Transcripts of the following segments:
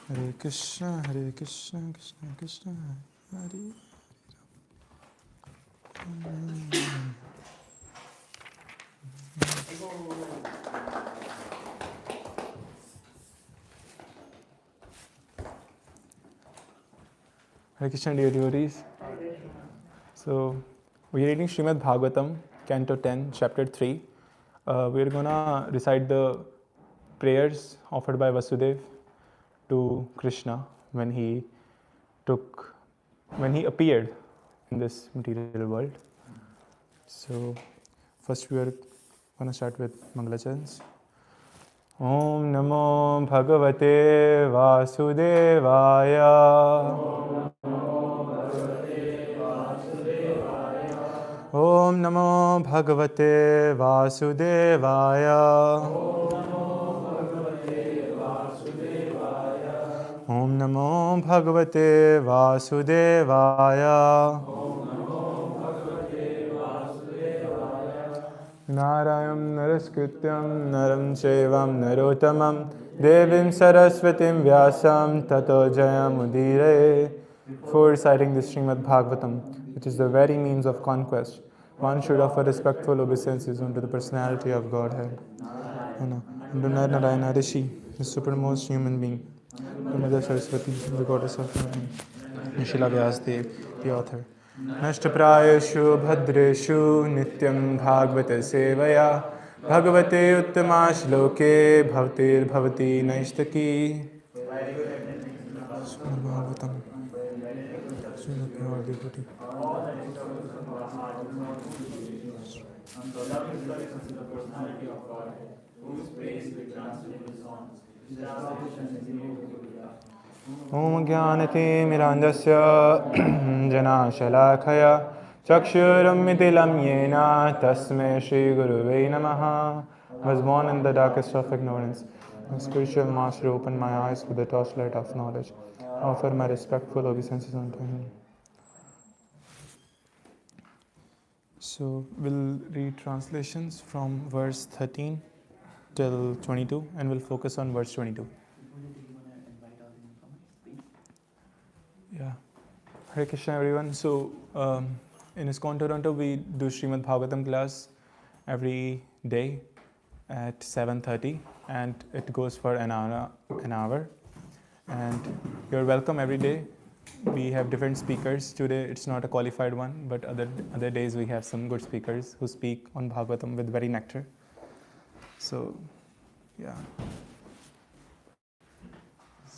Hare Krishna, Krishna Krishna, Hare. Hare Krishna, dear devotees. So, we are reading Srimad Bhagavatam, Canto 10, Chapter 3. We are gonna recite the prayers offered by Vasudev to Krishna when he appeared in this material world. So, first we are gonna start with Mangalacharans. Om Namo Bhagavate Vasudevaya. Om Namo Bhagavate Vasudevaya. Om Namo Bhagavate Vasudevaya. Narayam Naraskrityam Naram Chevam Narotamam Devim Saraswatim Vyasam Tato Jayam Udire. Before reciting the Srimad Bhagavatam, which is the very means of conquest, one should offer respectful obeisances unto the personality of Godhead. And unto Narayana Rishi, the supremest human being, to Mother Saraswati, the goddess of learning, and Srila Vyasdev, the author. नष्टप्रायेषु भद्रेषु नित्यं भागवत सेवया भगवते उत्तमा श्लोके भवतिर्भवति नैष्टकी. Bhagavatam. Om Jnanatimirandasya Janashalakaya Chakshurumitilam Yena Tasmai Shri Guruve Namaha. I was born in the darkest of ignorance. My spiritual master opened my eyes with the torchlight of knowledge. I offer my respectful obeisances unto him. So we'll read translations from verse 13 till 22 and we'll focus on verse 22. Yeah. Hare Krishna everyone. So in ISKCON Toronto we do Srimad Bhagavatam class every day at 7:30 and it goes for an hour. And you're welcome every day. We have different speakers. Today it's not a qualified one, but other days we have some good speakers who speak on Bhagavatam with very nectar. So yeah.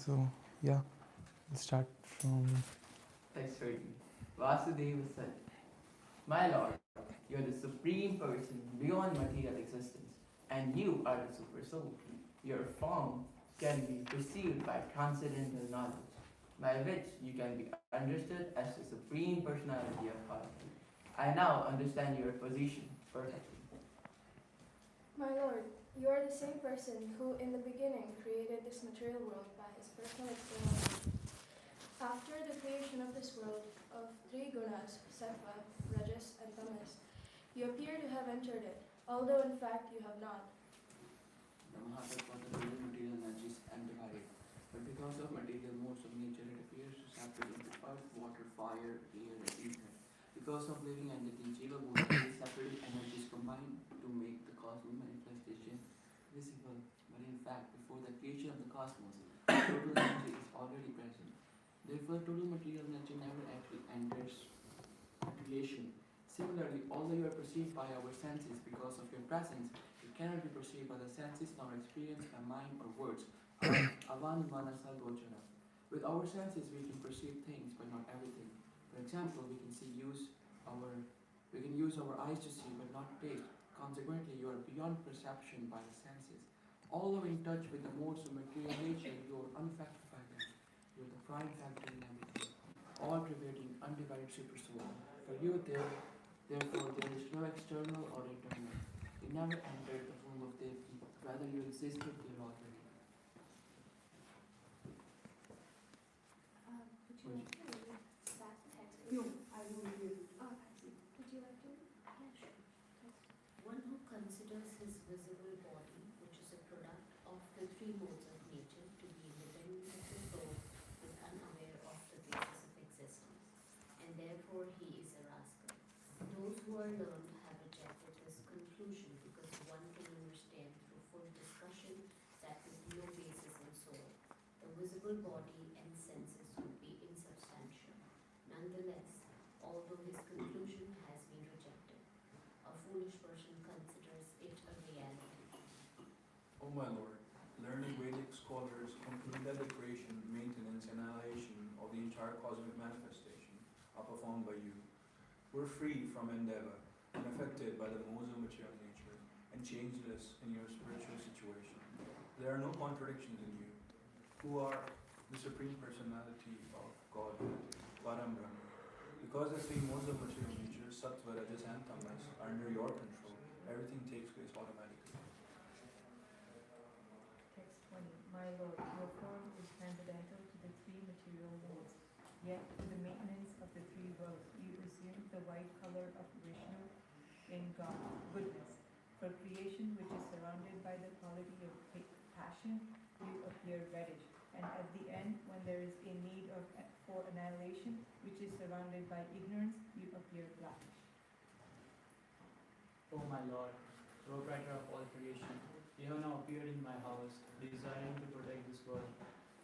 We'll start from Text reading. Vasudeva said, My Lord, you are the supreme person beyond material existence, and you are the super soul. Your form can be perceived by transcendental knowledge, by which you can be understood as the supreme personality of God. I now understand your position perfectly. My Lord, you are the same person who in the beginning created this material world by his personal external mind. After the creation of this world of three gunas, sattva, rajas, and tamas, you appear to have entered it, although in fact you have not. The Mahasattva, the real material energies and divided, but because of material modes of nature, it appears to separate into earth, water, fire, air, and ether. Because of living entity, Jiva Bhuta, these separated energies combine to make the cosmic manifestation visible. But in fact, before the creation of the cosmos, total energy is already present. Therefore, total material energy never actually enters relation. Similarly, although you are perceived by our senses because of your presence, it cannot be perceived by the senses nor experienced by mind or words. Avan Vana Salvojana. With our senses, we can perceive things, but not everything. For example, we can use our eyes to see, but not taste. Consequently, you are beyond perception by the senses. Although in touch with the modes of material nature, you are unaffected by them. You are the prime factor in everything, all-pervading, undivided super soul. For you, therefore, there is no external or internal. You never entered the womb of Devaki, rather you existed there already. Would you like to read that text? No, I will read it. Oh, I see. Would you like to? Yeah, sure. One who considers his visible body, which is a product of the three modes of nature, to be independent of the soul, therefore he is a rascal. Those who are learned have rejected his conclusion because one can understand through full discussion that with no basis in soul, the visible body and senses would be insubstantial. Nonetheless, although his conclusion has been rejected, a foolish person considers it a reality. O my Lord, learned Vedic scholars conclude that the creation, maintenance, and annihilation of the entire cosmic manifestation are performed by you. We're free from endeavor, unaffected by the modes of material nature, and changeless in your spiritual situation. There are no contradictions in you, who are the Supreme Personality of Godhead, Param Brahma. Because the three modes of material nature, Sattva, Rajas, and Tamas, are under your control, everything takes place automatically. Text 20. My Lord, your form is transcendental to the three material modes. Yet, for the maintenance of the three worlds, you assume the white color of Vishnu in God, goodness. For creation, which is surrounded by the quality of passion, you appear reddish. And at the end, when there is a need for annihilation, which is surrounded by ignorance, you appear blackish. O my Lord, proprietor of all creation, you have now appeared in my house, desiring to protect this world.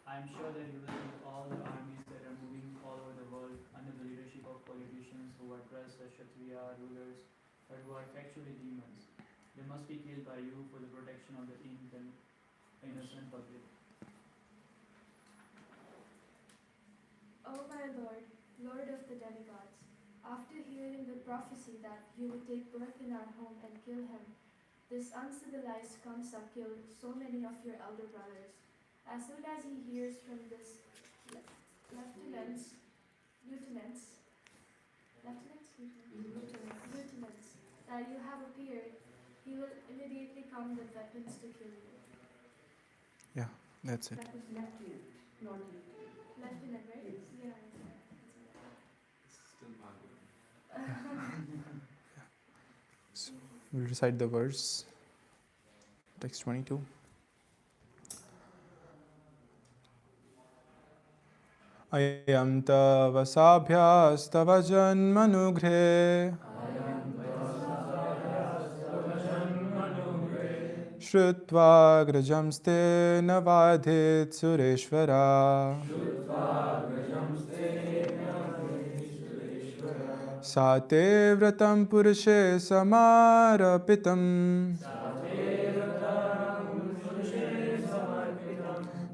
I am sure that you will lead all the armies that are moving all over the world under the leadership of politicians who are dressed as Kshatriya rulers, but who are actually demons. They must be killed by you for the protection of the innocent public. O my Lord, Lord of the demigods, after hearing the prophecy that you would take birth in our home and kill him, this uncivilized Kamsa killed so many of your elder brothers. As soon as he hears from this lieutenants that you have appeared, he will immediately come with weapons to kill you. Yeah, that's it. That was lieutenant, not lieutenant. Lieutenant, right? Yes. Yeah. It's still Bhagavad. So we'll recite the verse. Text 22. Ayam tava sabhyastava janmanugre Shrutva grajamste navadhit sureshvara Sate vratam purushe samarapitam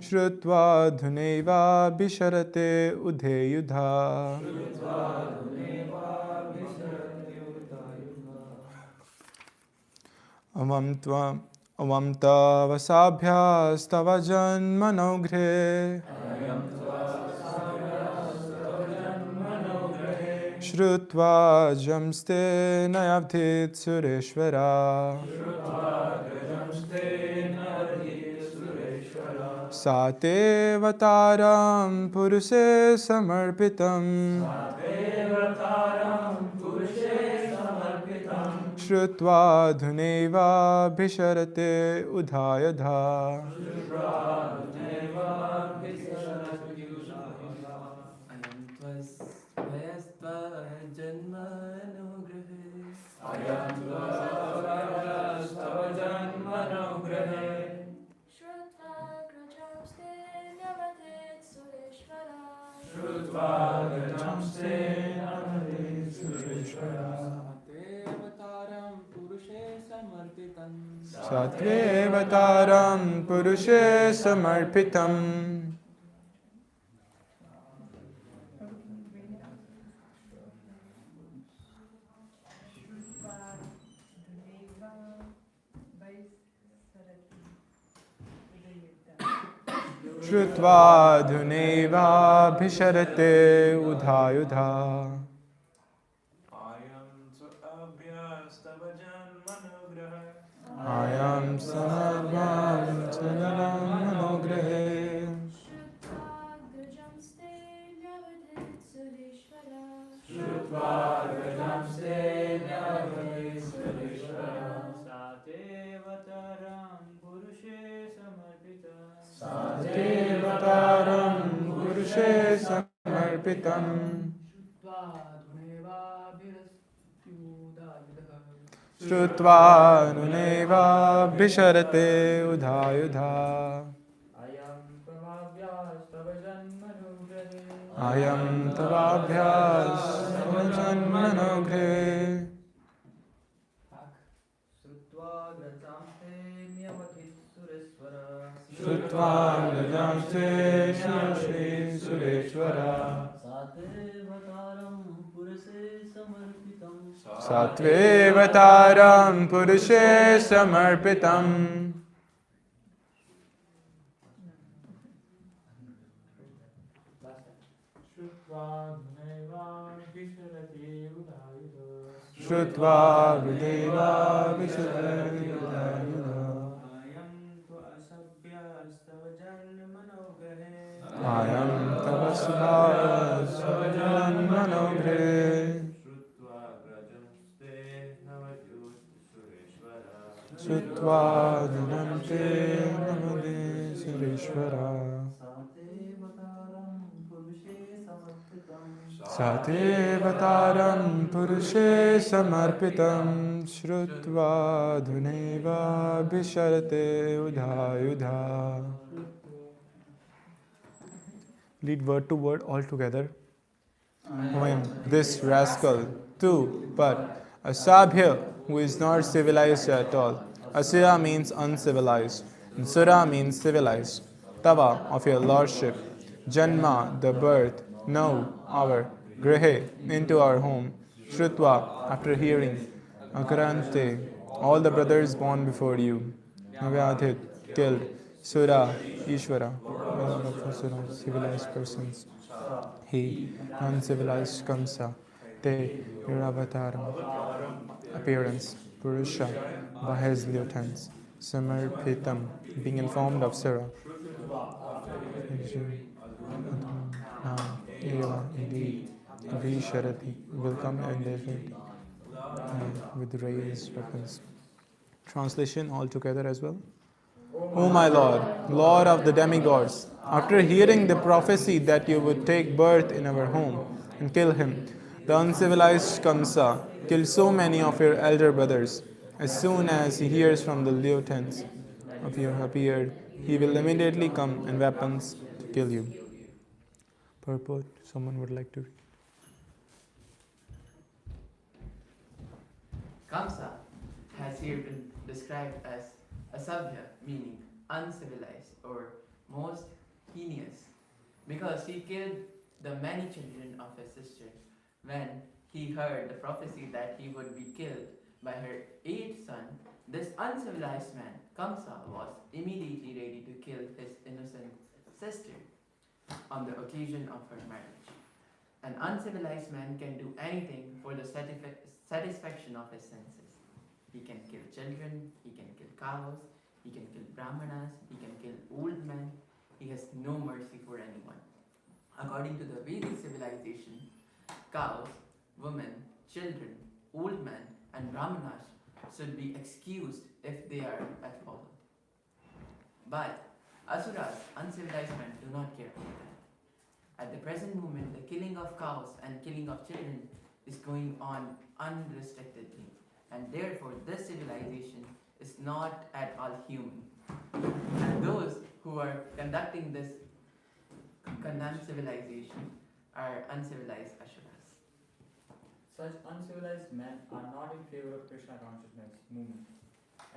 Shrutva dhuneva bisharate udheyudha Avam tava sabhyastava janmanogre Shrutva jamste nayavdhit sureshvara Sate vataram purushe samarpitam Shrutva dhuneva bhisharate udhayadha Satvevataram Purushe Samarpitam. Shrutva dhuneva bhisharate udhayudha. Ayam samadvam chananam manograhe. Shrutva grajamste nyavadhit sureshvara. Satevataram purushe samarpitam. श्रुत्वा नुनेवा भिशरते उधायुधा अयं त्वमाभ्यास्तव जन्मनुग्रहे अयं तवाभ्यासो जन्मनोघे श्रुत्वा ग्रजांस्ते नियमथिसुरेश्वर श्रुत्वा नजांसे श्री सुरेश्वर सात्वेवतारं पुरुषे समर्पितं सात्वेवतारं पुरुषे समर्पितम् श्रुत्वा गुदेवा विशुद्धयुधायुधा आयं तव सुभासवजन्मनोघ्रे श्रुत्वा धनन्ते नमदे सुरेश्वरा सातेवतारं पुरुषे समर्पितं श्रुत्वा धुनैवा विशरते उधायुधा Lead word to word all together. When this rascal, too, but a Sabhya who is not civilized at all. Asura means uncivilized, and Sura means civilized. Tava of your lordship. Janma, the birth. Now, our. Grihe, into our home. Shrutva, after hearing. Akarante, all the brothers born before you. Navyadhit, killed. Sura, Ishvara, Lord of Asura, civilized persons. He, uncivilized Kamsa, Te, your avataram, appearance, Purusha, by his lieutenants, Samarpitam, being informed of Sura. Eva, indeed, Visharati, will come and defeat with raised weapons. Translation all together as well. O my Lord, Lord of the demigods, after hearing the prophecy that you would take birth in our home and kill him, the uncivilized Kamsa killed so many of your elder brothers. As soon as he hears from the lieutenants of you have appeared, he will immediately come and weapons to kill you. Purport, someone would like to read. Kamsa has here been described as asabhya, meaning uncivilized or most heinous, because he killed the many children of his sister when he heard the prophecy that he would be killed by her eighth son. This uncivilized man, Kamsa, was immediately ready to kill his innocent sister on the occasion of her marriage. An uncivilized man can do anything for the satisfaction of his senses. He can kill children, he can kill cows, he can kill brahmanas, he can kill old men. He has no mercy for anyone. According to the Vedic civilization, cows, women, children, old men, and brahmanas should be excused if they are at fault. But Asuras, uncivilized men, do not care about that. At the present moment, the killing of cows and killing of children is going on unrestrictedly, and therefore this civilization is not at all human. And those who are conducting this condemned civilization are uncivilized Asuras. Such uncivilized men are not in favor of Krishna consciousness movement.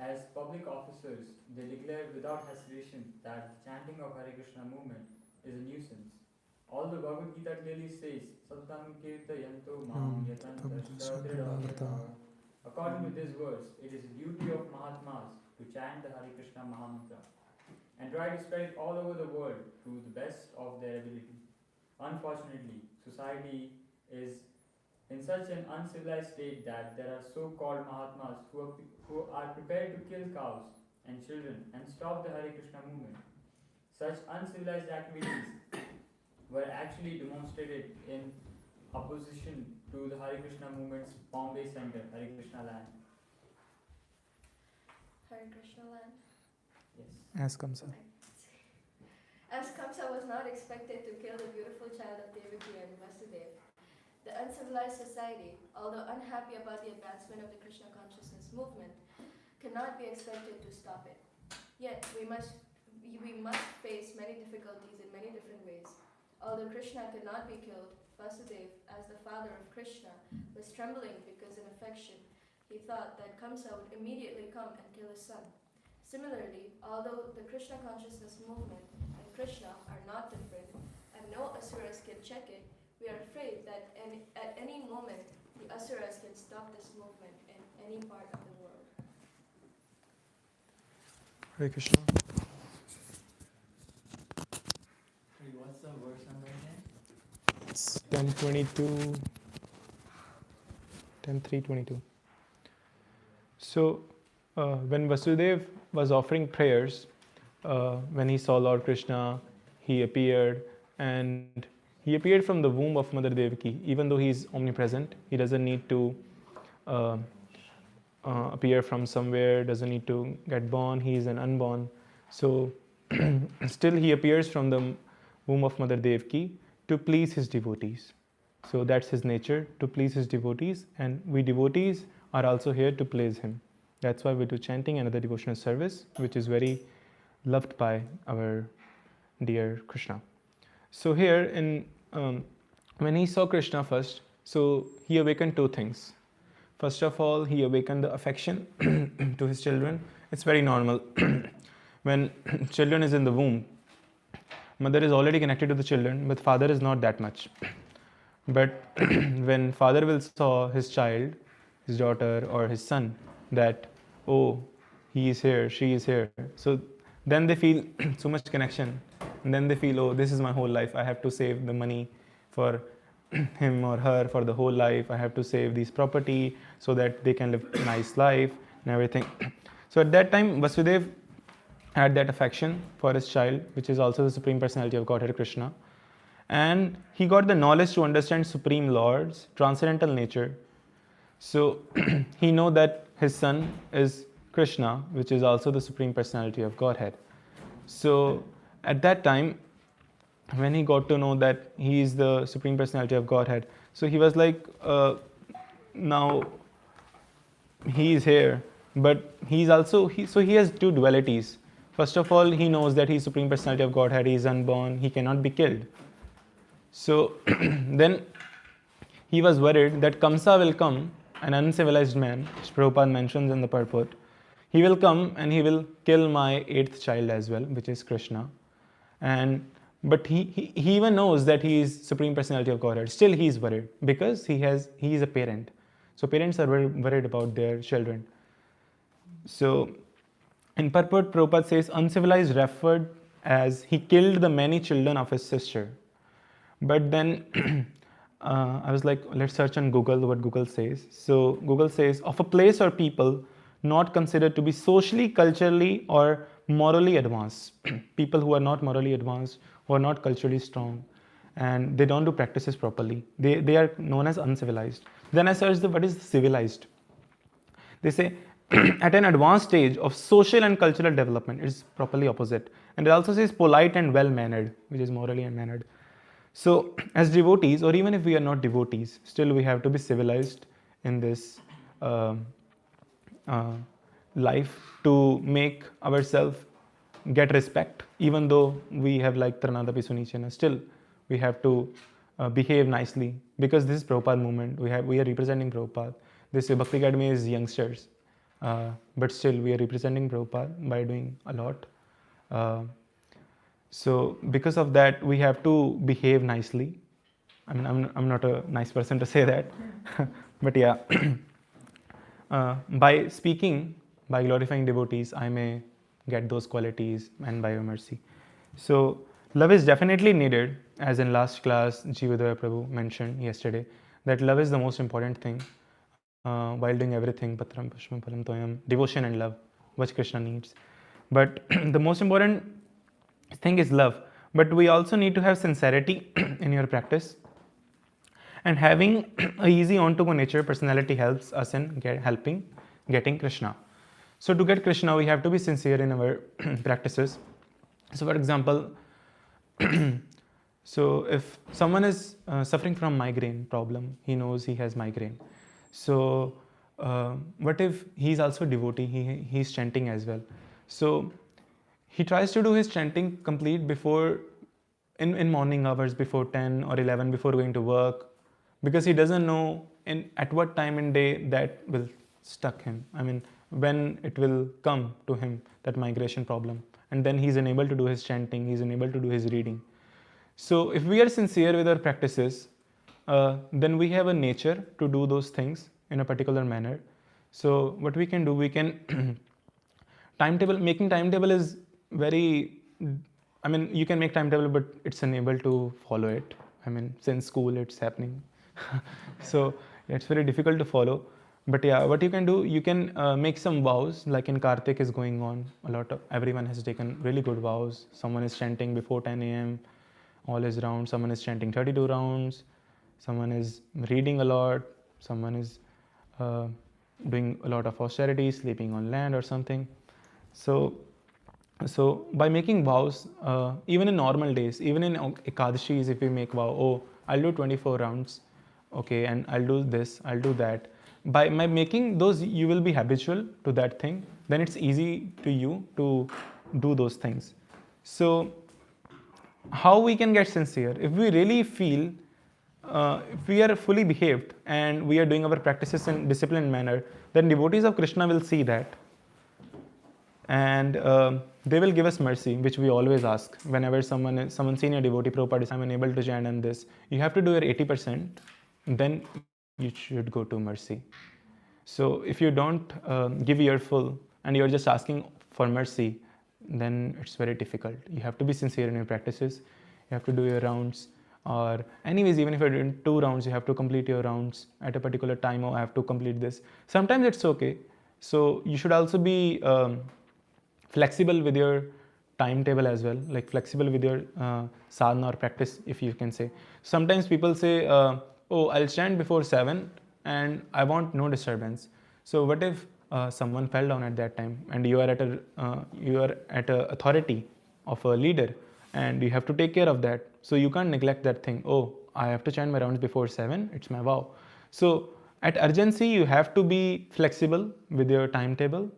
As public officers, they declare without hesitation that the chanting of Hare Krishna movement is a nuisance. Although Bhagavad Gita clearly says, Satam Kirtayanto Mam Yatantasya. According to this verse, it is the duty of Mahatmas to chant the Hare Krishna Mahamantra and try to spread it all over the world to the best of their ability. Unfortunately, society is in such an uncivilized state that there are so-called Mahatmas who are prepared to kill cows and children and stop the Hare Krishna movement. Such uncivilized activities were actually demonstrated in opposition to the Hare Krishna movement's Bombay Center, Hare Krishna land. Hare Krishna land. Yes. As Kamsa. As Kamsa was not expected to kill the beautiful child of Devaki and Vasudeva, The uncivilized society, although unhappy about the advancement of the Krishna consciousness movement, cannot be expected to stop it. Yet we must face many difficulties in many different ways. Although Krishna could not be killed, Vasudeva, as the father of Krishna, was trembling because in affection he thought that Kamsa would immediately come and kill his son. Similarly, although the Krishna consciousness movement and Krishna are not different, and no asuras can check it, we are afraid that at any moment the asuras can stop this movement in any part of the world. Hare Krishna. What's the verse number again? It's 10:22, 10:3:22. So, when Vasudeva was offering prayers, when he saw Lord Krishna, he appeared, and he appeared from the womb of Mother Devaki. Even though he is omnipresent, he doesn't need to appear from somewhere, doesn't need to get born, he is an unborn. So, still he appears from the womb of Mother Devaki to please his devotees. So that's his nature, to please his devotees, and we devotees are also here to please him. That's why we do chanting and other devotional service, which is very loved by our dear Krishna. So here when he saw Krishna first, so he awakened two things. First of all, he awakened the affection to his children. It's very normal. When children is in the womb, mother is already connected to the children, but father is not that much. But when father will saw his child, his daughter or his son, that, oh, he is here, she is here. So then they feel so much connection. And then they feel, oh, this is my whole life. I have to save the money for him or her for the whole life. I have to save this property so that they can live a nice life and everything. So at that time, Vasudeva had that affection for his child, which is also the Supreme Personality of Godhead Krishna. And he got the knowledge to understand Supreme Lord's transcendental nature. So he know that his son is Krishna, which is also the Supreme Personality of Godhead. So at that time, when he got to know that he is the Supreme Personality of Godhead, so he was like, now he is here, but he's also, so he has two dualities. First of all, he knows that he is Supreme Personality of Godhead, he is unborn, he cannot be killed. So then he was worried that Kamsa will come, an uncivilized man, which Prabhupada mentions in the purport. He will come and he will kill my eighth child as well, which is Krishna. But he even knows that he is Supreme Personality of Godhead. Still he is worried because he is a parent. So parents are very worried about their children. So in purport, Prabhupada says, uncivilized referred as he killed the many children of his sister. But then I was like, let's search on Google what Google says. So Google says, of a place or people not considered to be socially, culturally or morally advanced. People who are not morally advanced, who are not culturally strong, and they don't do practices properly. They are known as uncivilized. Then I searched what is civilized. They say at an advanced stage of social and cultural development, it's properly opposite. And it also says polite and well-mannered, which is morally and mannered. So as devotees, or even if we are not devotees, still we have to be civilized in this life to make ourselves get respect, even though we have like Tranadapi Sunichana, still we have to behave nicely, because this is Prabhupada movement. We are representing Prabhupada. This Bhakti Academy is youngsters, but still we are representing Prabhupada by doing a lot. So because of that, we have to behave nicely. I mean, I'm not a nice person to say that, but yeah. By speaking, by glorifying devotees, I may get those qualities, and by your mercy. So love is definitely needed, as in last class Jivodaya Prabhu mentioned yesterday, that love is the most important thing while doing everything, Patram Pushpam Phalam Toyam, devotion and love, which Krishna needs. But the most important thing is love. But we also need to have sincerity in your practice. And having a easy on-to-go nature personality helps us in getting Krishna. So to get Krishna, we have to be sincere in our practices. So for example, So if someone is suffering from migraine problem, he knows he has migraine. So what if he's also devotee, he's chanting as well. So he tries to do his chanting complete before in morning hours, before 10 or 11, before going to work, because he doesn't know at what time in day that will stuck him. I mean, when it will come to him, that migration problem, and then he's unable to do his chanting, he's unable to do his reading. So if we are sincere with our practices, then we have a nature to do those things in a particular manner. So what we can do, we can timetable. Making timetable is very, I mean, you can make timetable, but it's unable to follow it. I mean, since school it's happening. So it's very difficult to follow. But yeah, what you can do, you can make some vows. Like in Kartik is going on, a lot of everyone has taken really good vows. Someone is chanting before 10 a.m. all is round. Someone is chanting 32 rounds. Someone is reading a lot. Someone is doing a lot of austerity, sleeping on land or something. So by making vows, even in normal days, even in Ekadashis, if we make vow, oh, I'll do 24 rounds, okay, and I'll do this, I'll do that. By making those, you will be habitual to that thing. Then it's easy to you to do those things. So how we can get sincere? If we really feel, if we are fully behaved and we are doing our practices in disciplined manner, then devotees of Krishna will see that. And they will give us mercy, which we always ask whenever someone senior devotee, Prabhupada is, I'm unable to chant on this. You have to do your 80%, then you should go to mercy. So if you don't give your full and you're just asking for mercy, then it's very difficult. You have to be sincere in your practices. You have to do your rounds. Or anyways, even if you're doing 2 rounds, you have to complete your rounds at a particular time. Or I have to complete this. Sometimes it's okay. So you should also be flexible with your timetable as well, like flexible with your sadhana or practice, if you can say. Sometimes people say, oh, I'll chant before 7 and I want no disturbance. So what if someone fell down at that time and you are at a authority of a leader and you have to take care of that. So you can't neglect that thing. Oh, I have to chant my rounds before 7, it's my vow. So at urgency, you have to be flexible with your timetable.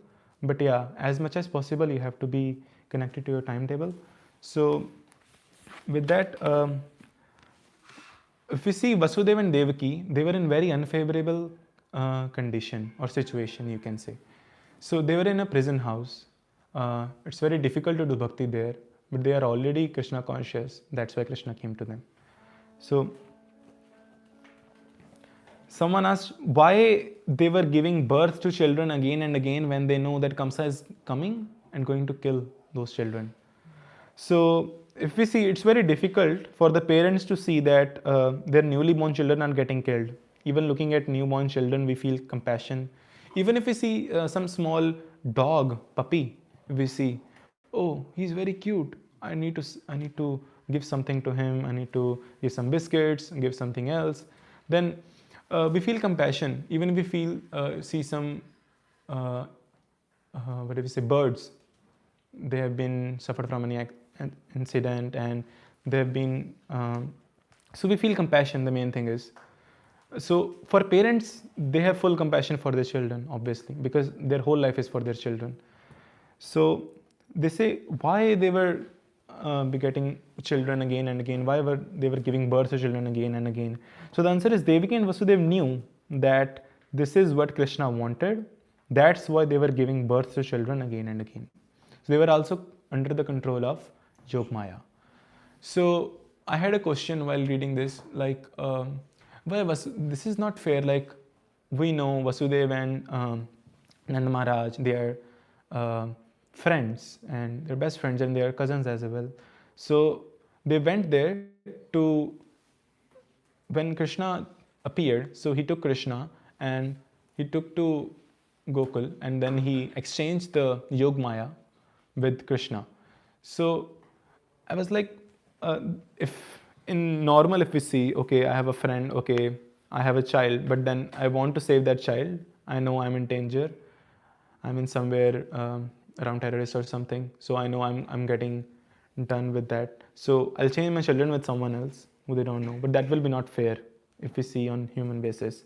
But yeah, as much as possible, you have to be connected to your timetable. So with that, if we see Vasudeva and Devaki, they were in very unfavorable condition or situation, you can say. So they were in a prison house. It's very difficult to do bhakti there, but they are already Krishna conscious. That's why Krishna came to them. So someone asked why they were giving birth to children again and again when they know that Kamsa is coming and going to kill those children. So if we see, it's very difficult for the parents to see that their newly born children are getting killed. Even looking at newborn children, we feel compassion. Even if we see some small dog, puppy, we see, oh, he's very cute. I need to give something to him. I need to give some biscuits, give something else. Then we feel compassion. Even if we see some, what do we say, birds. They have been suffered from an incident and they have been, so we feel compassion, the main thing is. So for parents, they have full compassion for their children, obviously, because their whole life is for their children. So they say why they were begetting children again and again, why they were giving birth to children again and again. So the answer is Devaki and Vasudeva knew that this is what Krishna wanted. That's why they were giving birth to children again and again. So they were also under the control of Yogmaya. So I had a question while reading this, like, this is not fair. Like, we know Vasudeva and Nanda Maharaj, they are friends and they're best friends and they are cousins as well. So they went there to, when Krishna appeared, so he took Krishna and he took to Gokul and then he exchanged the Yogmaya with Krishna. So I was like, if in normal, if we see, okay, I have a friend, okay, I have a child, but then I want to save that child. I know I'm in danger. I'm in somewhere around terrorists or something. So I know I'm getting done with that. So I'll change my children with someone else who they don't know. But that will be not fair if we see on human basis.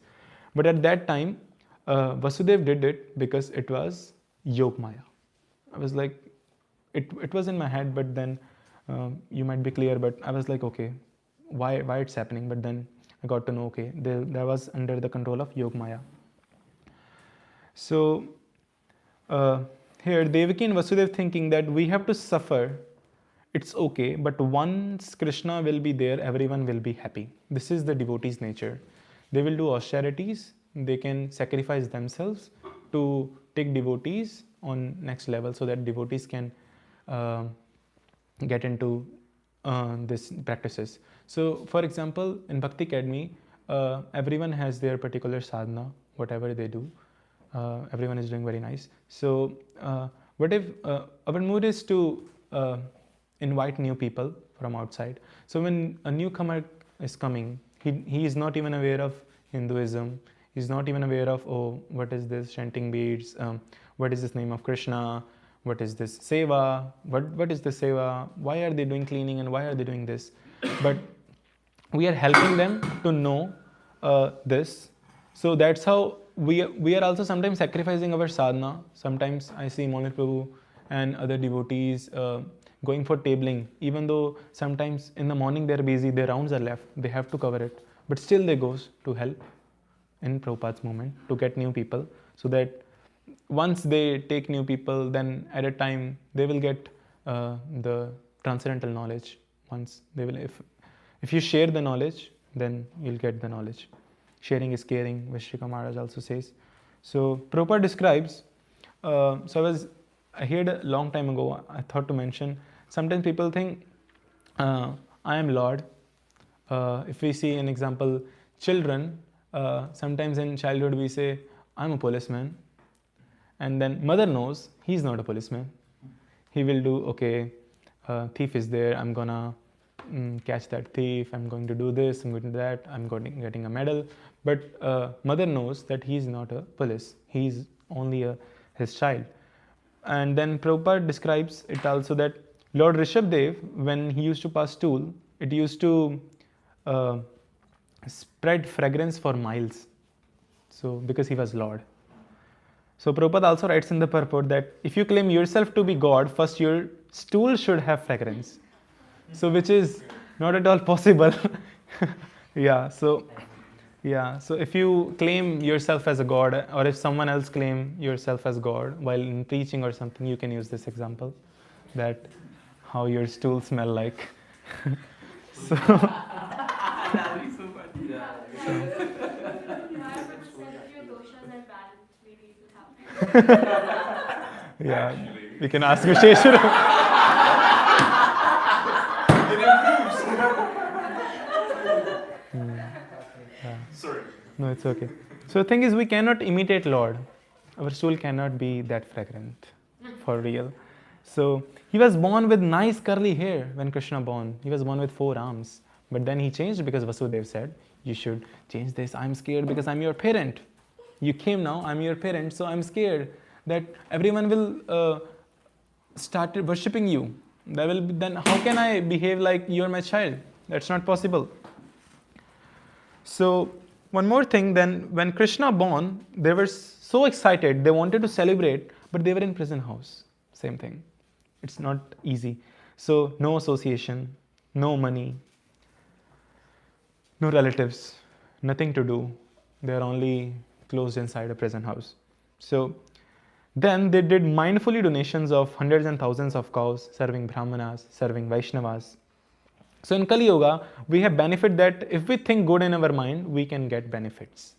But at that time, Vasudev did it because it was Yog Maya. I was like, it was in my head, but then you might be clear, but I was like, okay, why it's happening? But then I got to know, okay, that was under the control of Yog Maya. So here Devaki and Vasudev thinking that we have to suffer, it's okay, but once Krishna will be there, everyone will be happy. This is the devotee's nature. They will do austerities, they can sacrifice themselves to take devotees on next level so that devotees can get into this practices. So for example, in Bhakti Academy, everyone has their particular sadhana, whatever they do. Everyone is doing very nice. So what if our mood is to invite new people from outside. So when a newcomer is coming, he is not even aware of Hinduism. He's not even aware of, oh, what is this chanting beads? What is this name of Krishna? What is this seva? What is this seva? Why are they doing cleaning and why are they doing this? But we are helping them to know this. So that's how we are also sometimes sacrificing our sadhana. Sometimes I see Monik Prabhu and other devotees going for tabling, even though sometimes in the morning they're busy, their rounds are left, they have to cover it, but still they goes to help in Prabhupada's movement to get new people, so that once they take new people, then at a time they will get the transcendental knowledge. Once they will, if you share the knowledge, then you'll get the knowledge. Sharing is caring, Vishrika Maharaj also says. So Prabhupada describes, I heard a long time ago, I thought to mention, sometimes people think, I am Lord. If we see an example, children, sometimes in childhood we say, I'm a policeman. And then mother knows he's not a policeman. He will do, okay, thief is there, I'm gonna catch that thief, I'm going to do this, I'm going to do that, I'm getting a medal. But mother knows that he's not a police, he's only his child. And then Prabhupada describes it also that Lord Rishabdev, when he used to pass stool, it used to spread fragrance for miles. So because he was Lord. So Prabhupada also writes in the purport that if you claim yourself to be God, first your stool should have fragrance. So which is not at all possible. So if you claim yourself as a God, or if someone else claim yourself as God while in preaching or something, you can use this example, that how your stool smell like. So That'll be so funny. yeah, we can ask Visheshwara. Sorry. No, it's okay. So the thing is, we cannot imitate Lord. Our soul cannot be that fragrant, for real. So he was born with nice curly hair when Krishna born. He was born with 4 arms. But then he changed because Vasudev said, you should change this. I'm scared because I'm your parent. You came now, I'm your parent, so I'm scared that everyone will start worshipping you. Then how can I behave like you're my child? That's not possible. So one more thing, then when Krishna born, they were so excited, they wanted to celebrate, but they were in prison house. Same thing. It's not easy. So no association, no money, no relatives, nothing to do. They are only closed inside a prison house. So then they did mindfully donations of hundreds and thousands of cows, serving Brahmanas, serving Vaishnavas. So in Kali Yuga, we have benefit that if we think good in our mind, we can get benefits,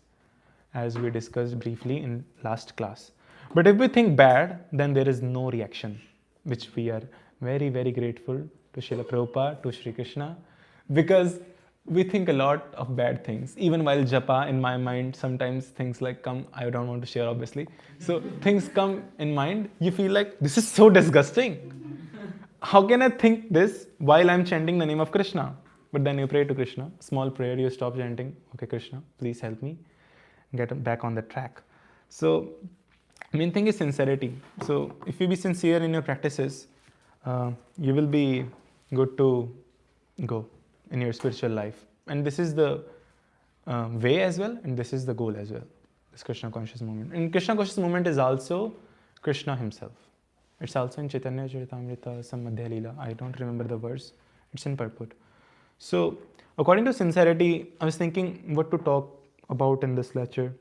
as we discussed briefly in last class. But if we think bad, then there is no reaction, which we are very, very grateful to Srila Prabhupada, to Sri Krishna, because we think a lot of bad things. Even while japa, in my mind, sometimes things like come, I don't want to share obviously. So things come in mind, you feel like, this is so disgusting. How can I think this while I'm chanting the name of Krishna? But then you pray to Krishna, small prayer, you stop chanting, okay Krishna, please help me get back on the track. So main thing is sincerity. So if you be sincere in your practices, you will be good to go in your spiritual life. And this is the way as well, and this is the goal as well, this Krishna conscious movement. And Krishna conscious movement is also Krishna himself. It's also in Chaitanya Charitamrita, some Madhya Leela. I don't remember the verse. It's in purport. So, according to sincerity, I was thinking what to talk about in this lecture.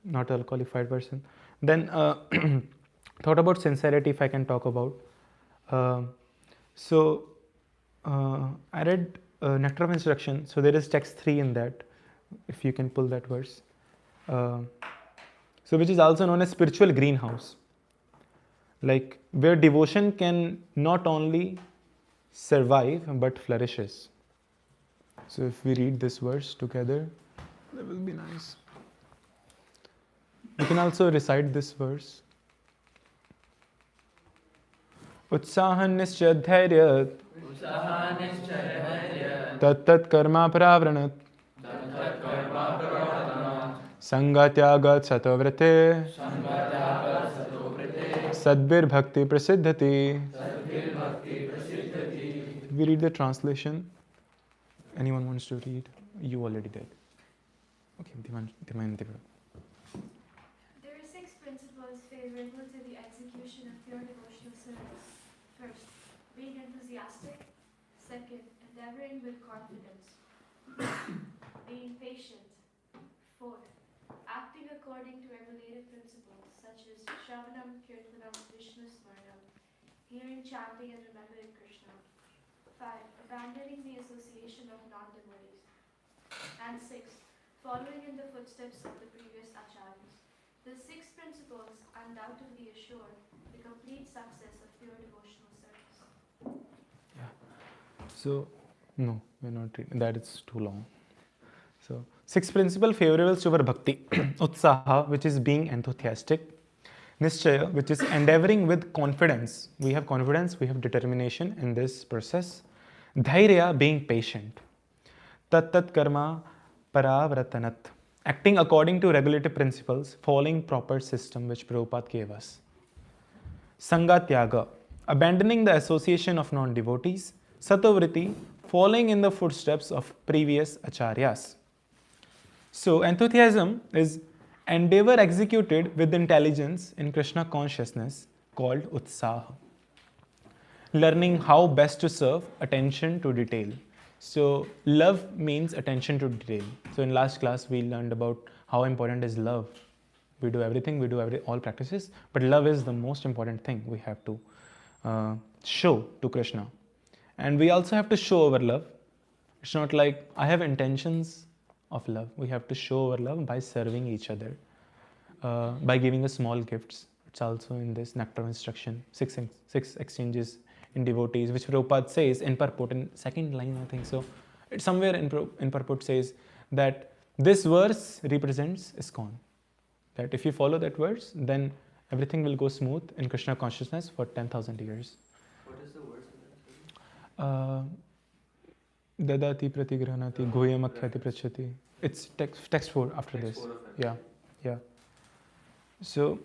Not a qualified person. Then thought about sincerity if I can talk about. I read Nectar of Instruction. So there is text 3 in that, if you can pull that verse. So which is also known as spiritual greenhouse. Like where devotion can not only survive but flourishes. So if we read this verse together, that will be nice. You can also recite this verse. Utsahan nischay dhairya tat karma pravranat sangatyagat satovrate sadbir bhakti prasiddhati. We read the translation. Anyone wants to read? You already did. Okay, Diman. There are 6 principles favorable to the execution of pure devotional service. First, being enthusiastic. Second, endeavoring with confidence. Being patient. Fourth, acting according to regulated principles such as Shravanam, Kirtanam, Vishnu Smaranam, hearing, chanting, and remembering Krishna. 5. Abandoning the association of non-devotees. And 6. Following in the footsteps of the previous acharyas. The 6 principles undoubtedly assure the complete success of pure devotional service. So, no, we're not reading. That is too long. So, 6 principal favorables to our bhakti. Utsaha, which is being enthusiastic. Nischaya, which is endeavoring with confidence. We have confidence, we have determination in this process. Dhairya, being patient. Tat karma paravratanat, acting according to regulative principles, following proper system which Prabhupada gave us. Sangha tyaga, abandoning the association of non-devotees. Satovriti, following in the footsteps of previous acharyas. So, enthusiasm is endeavor executed with intelligence in Krishna consciousness called utsaha. Learning how best to serve, attention to detail. So, love means attention to detail. So, in last class, we learned about how important is love. We do everything, all practices, but love is the most important thing we have to show to Krishna. And we also have to show our love. It's not like I have intentions of love. We have to show our love by serving each other, by giving us small gifts. It's also in this Nectar of Instruction, 6 exchanges in devotees, which Prabhupada says in purport, in second line, I think so. It's somewhere in purport says that this verse represents ISKCON. That if you follow that verse, then everything will go smooth in Krishna consciousness for 10,000 years. What is the verse? Dadati pratigrahanati goyam akhyati prachati. It's text 4 after Text this. 4 of it. Yeah. So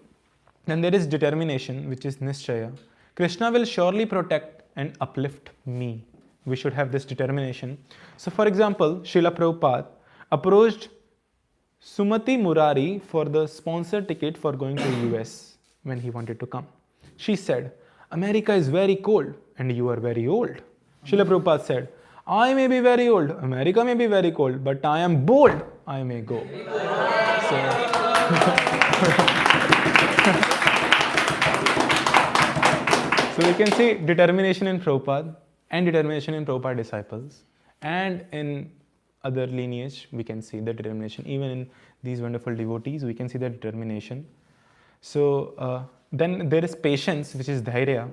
then there is determination, which is nischaya. Krishna will surely protect and uplift me. We should have this determination. So for example, Srila Prabhupada approached Sumati Murari for the sponsor ticket for going to US when he wanted to come. She said, America is very cold and you are very old. Srila Prabhupada said, I may be very old, America may be very cold, but I am bold, I may go. So we can see determination in Prabhupada and determination in Prabhupada disciples, and in other lineage we can see the determination. Even in these wonderful devotees we can see the determination. So then there is patience, which is dhairya.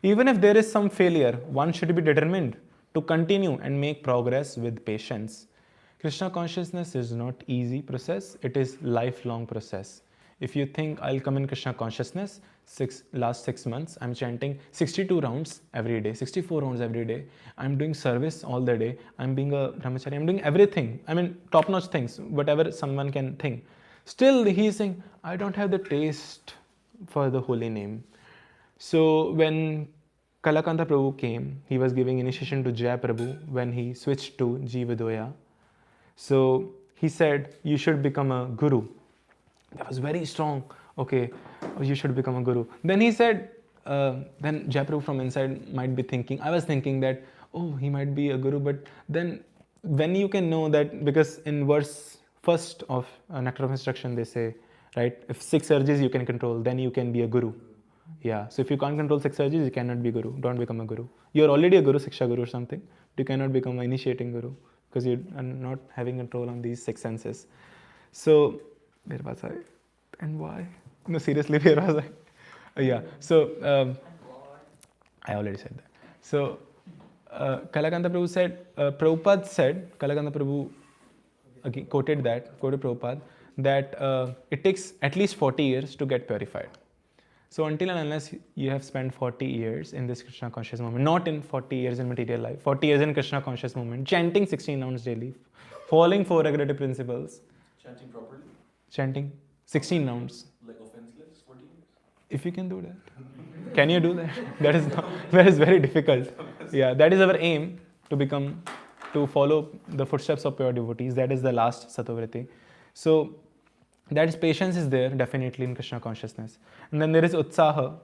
Even if there is some failure, one should be determined to continue and make progress with patience. Krishna consciousness is not easy process, it is lifelong process. If you think I'll come in Krishna consciousness, last 6 months I'm chanting 62 rounds every day, 64 rounds every day. I'm doing service all the day. I'm being a brahmachari. I'm doing everything. I mean top-notch things, whatever someone can think. Still he is saying, I don't have the taste for the holy name. So when Kalakanta Prabhu came. He was giving initiation to Jaya Prabhu when he switched to Jivadoya. So he said, you should become a guru. That was very strong. Okay, you should become a guru. Then he said, then Jaya Prabhu from inside might be thinking, I was thinking that, oh, he might be a guru, but then when you can know that, because in verse first of Nectar of Instruction they say, right, if 6 urges you can control, then you can be a guru. Yeah, so if you can't control 6 urges, you cannot be guru. Don't become a guru. You're already a guru, Siksha guru or something. But you cannot become an initiating guru because you are not having control on these 6 senses. So, where was I? And why? No, seriously, where was I? Yeah, so I already said that. So, Kalakanta Prabhu said, Prabhupada said, Kalakanta Prabhu again quoted Prabhupada, that it takes at least 40 years to get purified. So until and unless you have spent 40 years in this Krishna conscious movement, not in 40 years in material life, 40 years in Krishna conscious movement, chanting 16 rounds daily, following 4 regulative principles. Chanting properly? Chanting 16 rounds. Like offenseless, 40 years? If you can do that. Can you do that? That is very difficult. Yeah, that is our aim, to follow the footsteps of pure devotees. That is the last Satavriti. So that is patience is there definitely in Krishna consciousness. And then there is Utsaha,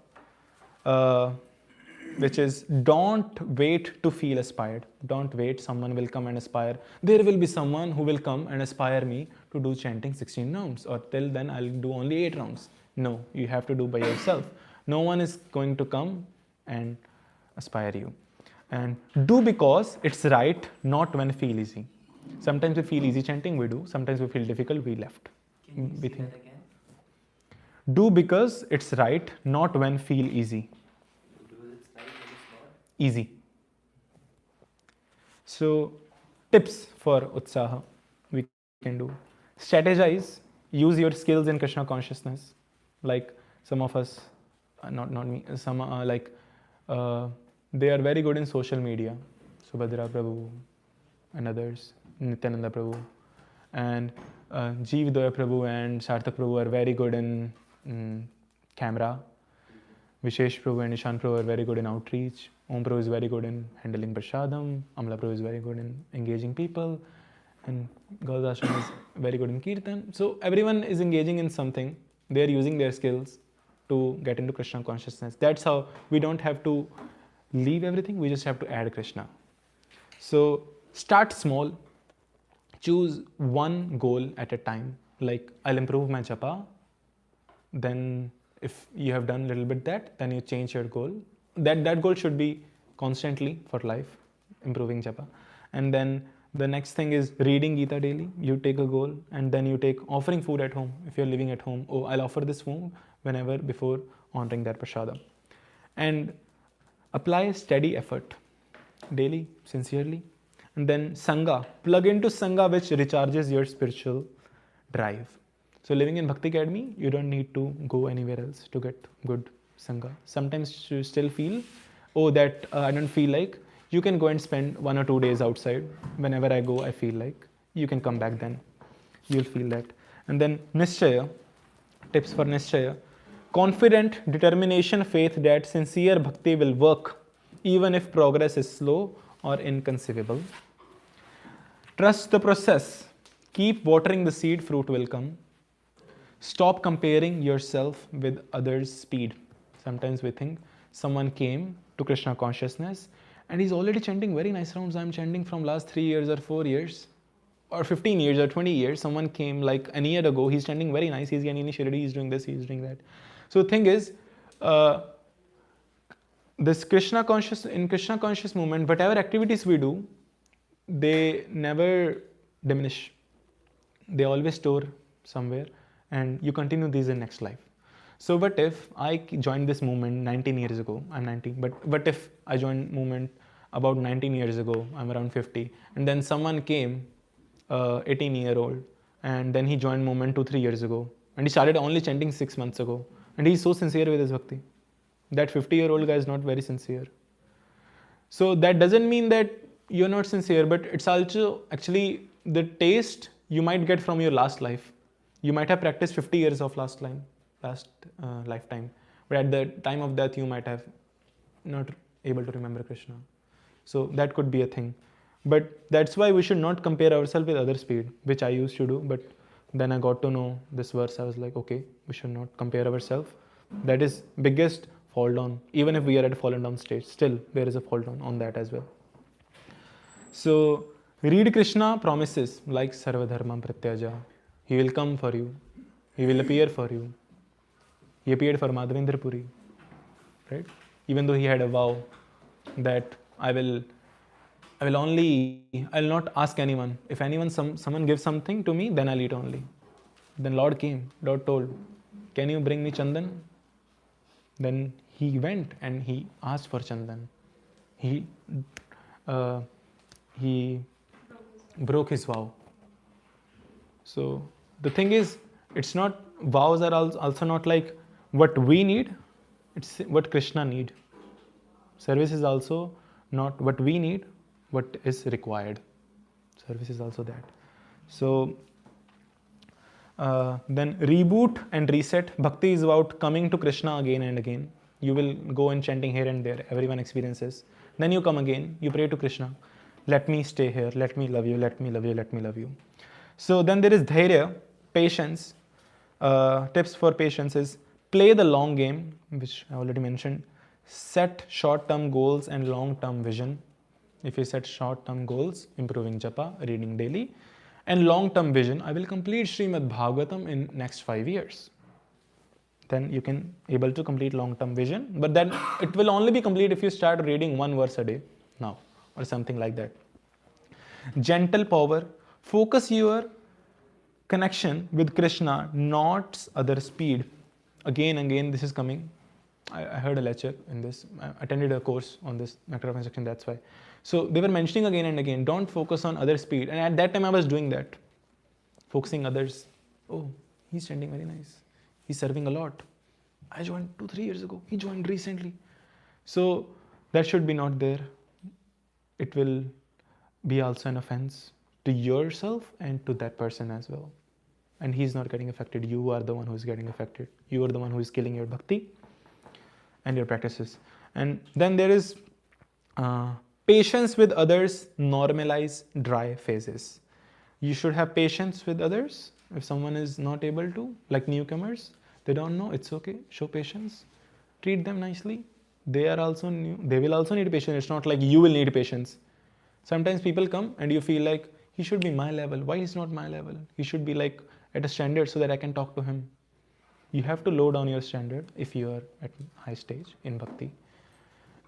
which is don't wait to feel aspired. Don't wait, someone will come and aspire. There will be someone who will come and aspire me to do chanting 16 rounds, or till then I'll do only 8 rounds. No, you have to do by yourself. No one is going to come and aspire you. And do because it's right, not when feel easy. Sometimes we feel easy chanting, we do. Sometimes we feel difficult, we left. Can you say that again? Do because it's right, not when feel easy. Do it's right, it is not. Easy. So, tips for Utsaha we can do. Strategize. Use your skills in Krishna consciousness. Like some of us, not me, some they are very good in social media. Subhadra Prabhu and others, Nityananda Prabhu. And Jeevdoya Prabhu and Sarthak Prabhu are very good in camera. Vishesh Prabhu and Ishan Prabhu are very good in outreach. Om Prabhu is very good in handling Prashadam. Amla Prabhu is very good in engaging people. And Gaudashram is very good in Kirtan. So everyone is engaging in something. They are using their skills to get into Krishna consciousness. That's how we don't have to leave everything. We just have to add Krishna. So start small. Choose one goal at a time. Like, I'll improve my japa. Then if you have done a little bit that, then you change your goal. That goal should be constantly for life, improving japa. And then the next thing is reading Gita daily. You take a goal, and then you take offering food at home. If you're living at home, oh, I'll offer this food whenever before honoring that prashadam. And apply steady effort daily, sincerely. And then Sangha. Plug into Sangha, which recharges your spiritual drive. So living in Bhakti Academy, you don't need to go anywhere else to get good Sangha. Sometimes you still feel, oh, that I don't feel like. You can go and spend 1 or 2 days outside. Whenever I go, I feel like. You can come back then. You'll feel that. And then Nishchaya. Tips for Nishchaya. Confident determination, faith that sincere bhakti will work even if progress is slow or inconceivable. Trust the process. Keep watering the seed, fruit will come. Stop comparing yourself with others' speed. Sometimes we think someone came to Krishna consciousness and he's already chanting very nice rounds. I'm chanting from last 3 years or 4 years or 15 years or 20 years. Someone came like a year ago. He's chanting very nice. He's getting initiated. He's doing this. He's doing that. So the thing is, this Krishna conscious movement, whatever activities we do, they never diminish. They always store somewhere, and you continue these in next life. So what if I joined this movement 19 years ago? I'm 19, but what if I joined movement about 19 years ago? I'm around 50, and then someone came, 18-year-old, and then he joined movement 2-3 years ago, and he started only chanting 6 months ago, and he's so sincere with his bhakti. That 50-year-old guy is not very sincere. So that doesn't mean that you're not sincere, but it's also actually the taste you might get from your last life. You might have practiced 50 years of lifetime, but at the time of death you might have not able to remember Krishna. So that could be a thing. But that's why we should not compare ourselves with other speed, which I used to do. But then I got to know this verse. I was like, okay, we should not compare ourselves. That is biggest fall down. Even if we are at a fallen down stage, still there is a fall down on that as well. So read Krishna promises like Sarvadharmam Pratyaja. He will come for you. He will appear for you. He appeared for Madhavendra Puri, right? Even though he had a vow that I will not ask anyone. If someone gives something to me, then I'll eat only. Then Lord came. Lord told, can you bring me Chandan? Then he went and he asked for Chandan. He broke his vow. So the thing is, it's not, vows are also not like what we need, it's what Krishna need. Service is also not what we need, what is required. Service is also that. So then reboot and reset. Bhakti is about coming to Krishna again and again. You will go and chanting here and there, everyone experiences. Then you come again, you pray to Krishna. Let me stay here, let me love you, let me love you, let me love you. So then there is dhairya, patience. Tips for patience is play the long game, which I already mentioned. Set short-term goals and long-term vision. If you set short-term goals, improving japa, reading daily, and long-term vision, I will complete Srimad Bhagavatam in next 5 years. Then you can able to complete long-term vision, but then it will only be complete if you start reading 1 verse a day now, or something like that. Gentle power, focus your connection with Krishna, not other speed. Again, this is coming. I heard a lecture in this. I attended a course on this nectar of instruction, that's why. So they were mentioning again and again, don't focus on other speed. And at that time I was doing that. Focusing others. Oh, he's standing very nice. He's serving a lot. I joined 2-3 years ago. He joined recently. So that should be not there. It will be also an offense to yourself and to that person as well. And he's not getting affected. You are the one who's getting affected. You are the one who is killing your bhakti and your practices. And then there is patience with others, normalize dry phases. You should have patience with others. If someone is not able to, like newcomers, they don't know, it's okay, show patience. Treat them nicely. They are also new. They will also need patience. It's not like you will need patience. Sometimes people come and you feel like, he should be my level. Why he's not my level? He should be like at a standard so that I can talk to him. You have to lower down your standard if you are at high stage in bhakti.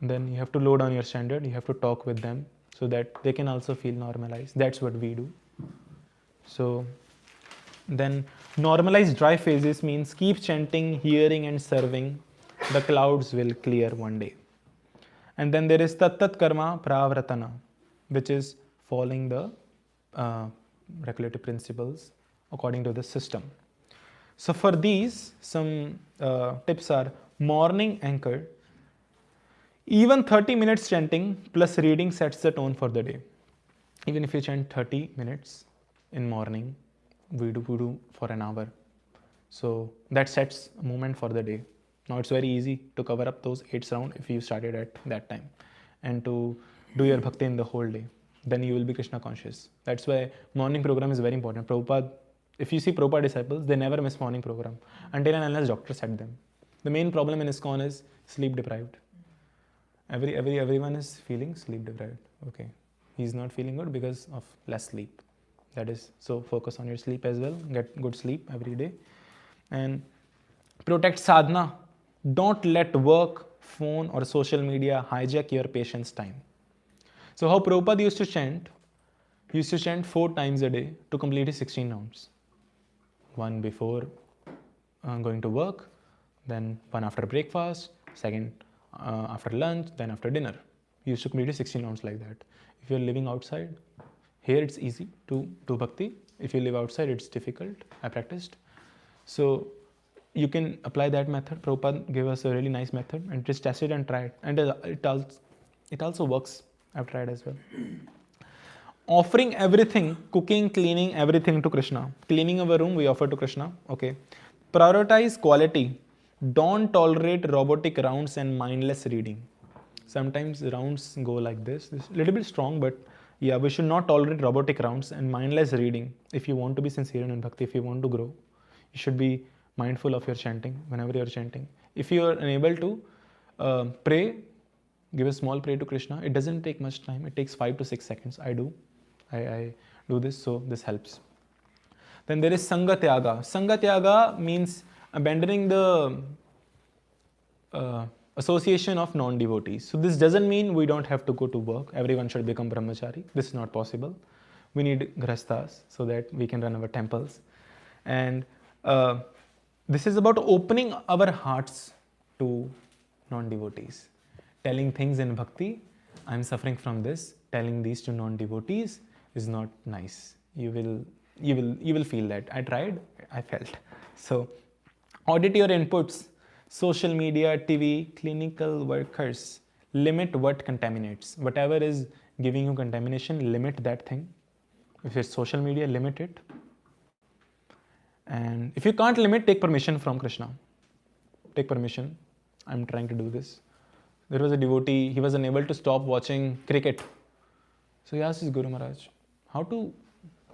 Then you have to lower down your standard. You have to talk with them so that they can also feel normalized. That's what we do. So then normalize dry phases means keep chanting, hearing and serving. The clouds will clear one day. And then there is tat karma pravratana, which is following the regulative principles according to the system. So for these, some tips are morning anchor. Even 30 minutes chanting plus reading sets the tone for the day. Even if you chant 30 minutes in morning, we do for an hour. So that sets a moment for the day. Now it's very easy to cover up those 8 rounds if you started at that time and to do your bhakti in the whole day. Then you will be Krishna conscious. That's why morning program is very important. Prabhupada, if you see Prabhupada disciples, they never miss morning program until and unless doctor said them. The main problem in ISKCON is sleep deprived. Everyone is feeling sleep deprived. Okay, he's not feeling good because of less sleep. That is, so focus on your sleep as well. Get good sleep every day. And protect sadhana. Don't let work, phone or social media hijack your patience time. So how Prabhupada used to chant? He used to chant 4 times a day to complete his 16 rounds. One before going to work, then one after breakfast, second after lunch, then after dinner. He used to complete his 16 rounds like that. If you're living outside, here it's easy to do bhakti. If you live outside, it's difficult. I practiced. So you can apply that method. Prabhupada gave us a really nice method and just test it and try it. And it also works. I've tried as well. Offering everything, cooking, cleaning, everything to Krishna. Cleaning our room, we offer to Krishna. Okay. Prioritize quality. Don't tolerate robotic rounds and mindless reading. Sometimes rounds go like this. This is a little bit strong, but yeah, we should not tolerate robotic rounds and mindless reading. If you want to be sincere in bhakti, if you want to grow, you should be mindful of your chanting whenever you're chanting. If you are unable to pray, give a small prayer to Krishna. It doesn't take much time. It takes 5 to 6 seconds. I do this, so this helps. Then there is Sangha Tyaga. Sangha Tyaga means abandoning the association of non-devotees. So this doesn't mean we don't have to go to work. Everyone should become brahmachari. This is not possible. We need grahasthas so that we can run our temples. And this is about opening our hearts to non-devotees. Telling things in bhakti, I'm suffering from this. Telling these to non-devotees is not nice. You will feel that. I tried, I felt. So audit your inputs. Social media, TV, clinical workers. Limit what contaminates. Whatever is giving you contamination, limit that thing. If it's social media, limit it. And if you can't limit, take permission from Krishna. Take permission. I'm trying to do this. There was a devotee, he was unable to stop watching cricket. So he asked his Guru Maharaj,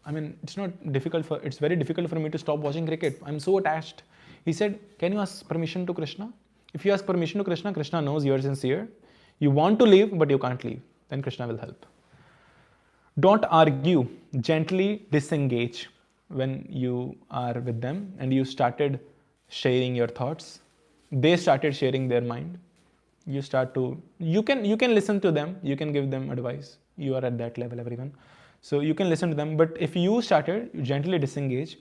it's very difficult for me to stop watching cricket. I'm so attached. He said, can you ask permission to Krishna? If you ask permission to Krishna, Krishna knows you're sincere. You want to leave, but you can't leave. Then Krishna will help. Don't argue. Gently disengage when you are with them and you started sharing your thoughts. They started sharing their mind. You can listen to them. You can give them advice. You are at that level, everyone. So you can listen to them. But if you started, gently disengage.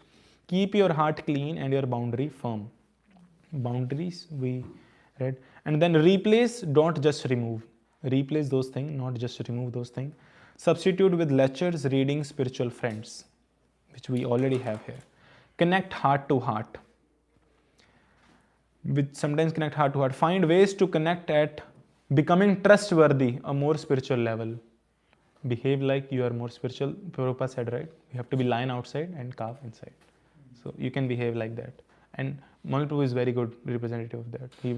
Keep your heart clean and your boundary firm. Boundaries we read. And then replace, don't just remove. Replace those things, not just remove those things. Substitute with lectures, reading, spiritual friends, which we already have here. Connect heart to heart. Sometimes connect heart to heart. Find ways to connect at becoming trustworthy, a more spiritual level. Behave like you are more spiritual. Prabhupada said, right? You have to be lion outside and calf inside. So you can behave like that. And Mahaprabhu is very good representative of that. He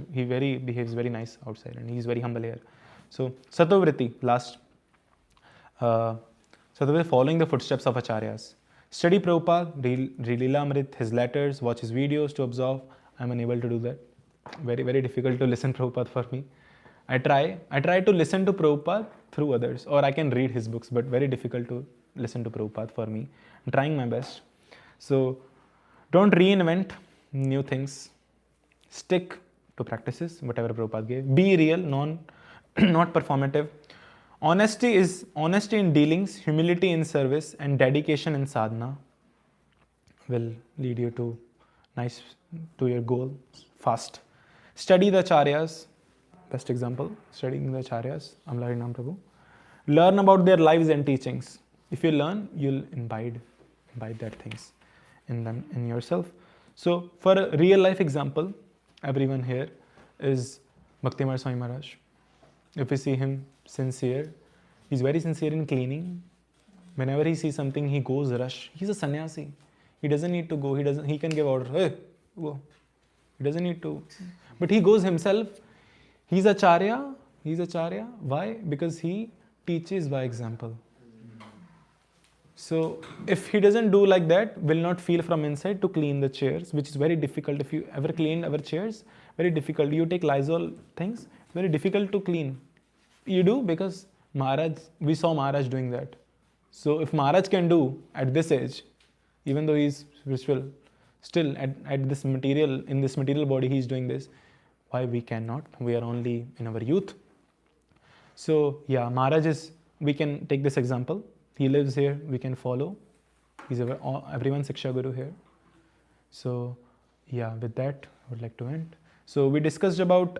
behaves very nice outside and he is very humble here. So Sattva-vritti, last. Sattva, following the footsteps of Acharyas. Study Prabhupada, read Leela-amrit, his letters, watch his videos to absorb. I'm unable to do that. Very, very difficult to listen Prabhupada for me. I try to listen to Prabhupada through others, or I can read his books, but very difficult to listen to Prabhupada for me. I'm trying my best. So don't reinvent new things. Stick to practices, whatever Prabhupada gave. Be real, not performative. Honesty in dealings, humility in service, and dedication in sadhana will lead you to your goal fast. Study the acharyas. Best example, studying the acharyas, Amla Harinam Prabhu. Learn about their lives and teachings. If you learn, you'll imbibe that things in yourself. So for a real life example, everyone here is Bhakti Swami Maharaj. If we see him sincere, he's very sincere in cleaning. Whenever he sees something, he goes rush. He's a sannyasi. He doesn't need to go. He can give order. Hey, go. He doesn't need to. But he goes himself. He's acharya. Why? Because he teaches by example. So if he doesn't do like that, will not feel from inside to clean the chairs, which is very difficult. If you ever cleaned our chairs, very difficult. You take Lysol things, very difficult to clean. You do because we saw Maharaj doing that. So if Maharaj can do at this age, even though he's spiritual, still at this material, in this material body, he's doing this. Why we cannot? We are only in our youth. So yeah, Maharaj we can take this example. He lives here, we can follow. He's everyone's Siksha Guru here. So yeah, with that, I would like to end. So we discussed about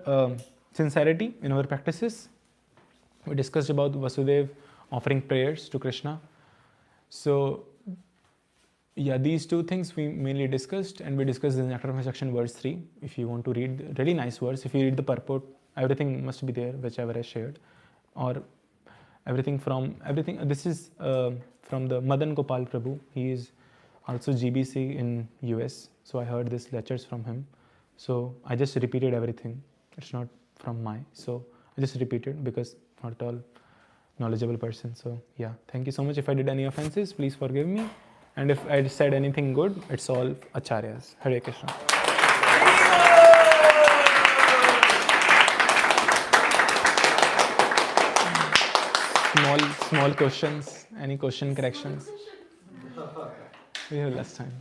sincerity in our practices. We discussed about Vasudev offering prayers to Krishna. So yeah, these two things we mainly discussed, and we discussed in Nectar of Section verse 3. If you want to read really nice verse, if you read the purport, everything must be there, whichever I shared. Or everything. This is from the Madan Gopal Prabhu. He is also GBC in US. So I heard these lectures from him. So I just repeated everything. It's not from so I just repeated because not at all knowledgeable person. So yeah, thank you so much. If I did any offenses, please forgive me. And if I said anything good, it's all Acharyas. Hare Krishna. Small questions. Any question corrections? We have less time.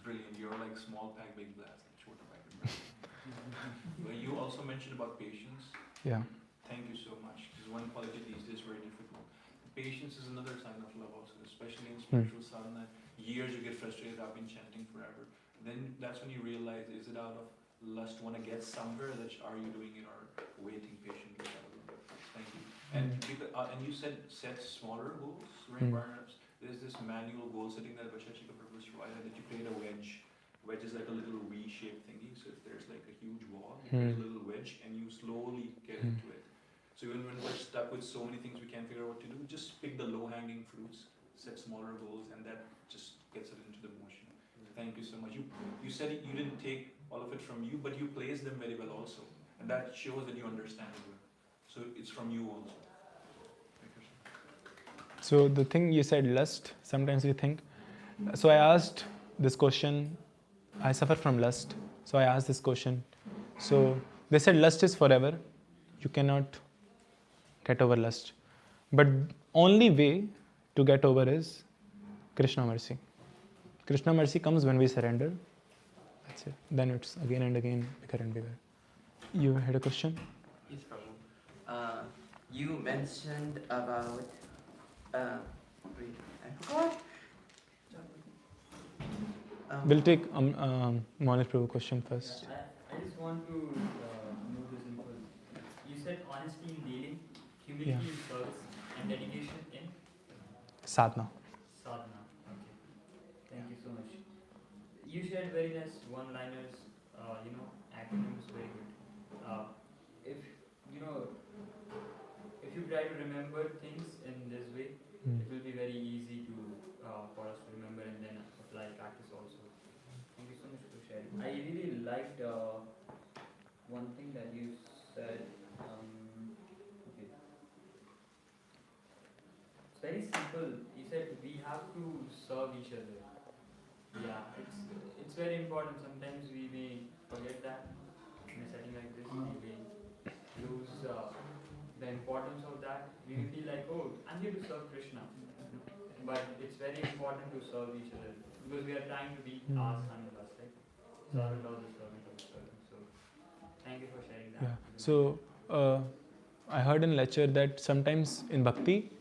Brilliant. You're like small pack, big blast. Short pack, big blast. Well, you also mentioned about patience. Yeah. Thank you so much. Because one quality these days is very difficult. Patience is another sign of love also, especially in spiritual sadhana. Years you get frustrated, I've been chanting forever. Then that's when you realize, is it out of lust, want to get somewhere, that are you doing it or waiting patiently? Thank you. And and you said set smaller goals, right? Perhaps there's this manual goal setting that Vachachika Prabhu provided, that you create a wedge. Wedge is like a little V-shaped thingy. So if there's like a huge wall, you create a little wedge and you slowly get into it. So even when we're stuck with so many things we can't figure out what to do, just pick the low-hanging fruits, set smaller goals, and that just gets it into the motion. Thank you so much. You said you didn't take all of it from you, but you placed them very well also, and that shows that you understand it well. So it's from you also. So the thing you said, lust, sometimes we think. So I asked this question, I suffer from lust. So I asked this question. So they said lust is forever. You cannot get over lust. But only way to get over is Krishna mercy. Krishna mercy comes when we surrender. That's it. Then it's again and again bigger and bigger. You had a question? Yes, Prabhu. You mentioned about wait, I forgot. We'll take Manish Prabhu question first. I just want to know this info. You said honesty in dealing, humility in service, and dedication in Sadhana. sadhana. Okay. Thank you so much. You shared very nice one-liners, acronyms, very good. If you try to remember things in this way, it will be very easy to for us to remember and then apply practice also. Thank you so much for sharing. I really liked one thing that you said. Okay. It's very simple. You said we have to serve each other. Yeah, it's very important. Sometimes we may forget that in a setting like this. We may lose the importance of that. We will be like, oh, I'm here to serve Krishna. But it's very important to serve each other because we are trying to be our son with us, right? Servant of the servant of the servant. So, thank you for sharing that. Yeah. So, I heard in lecture that sometimes in bhakti,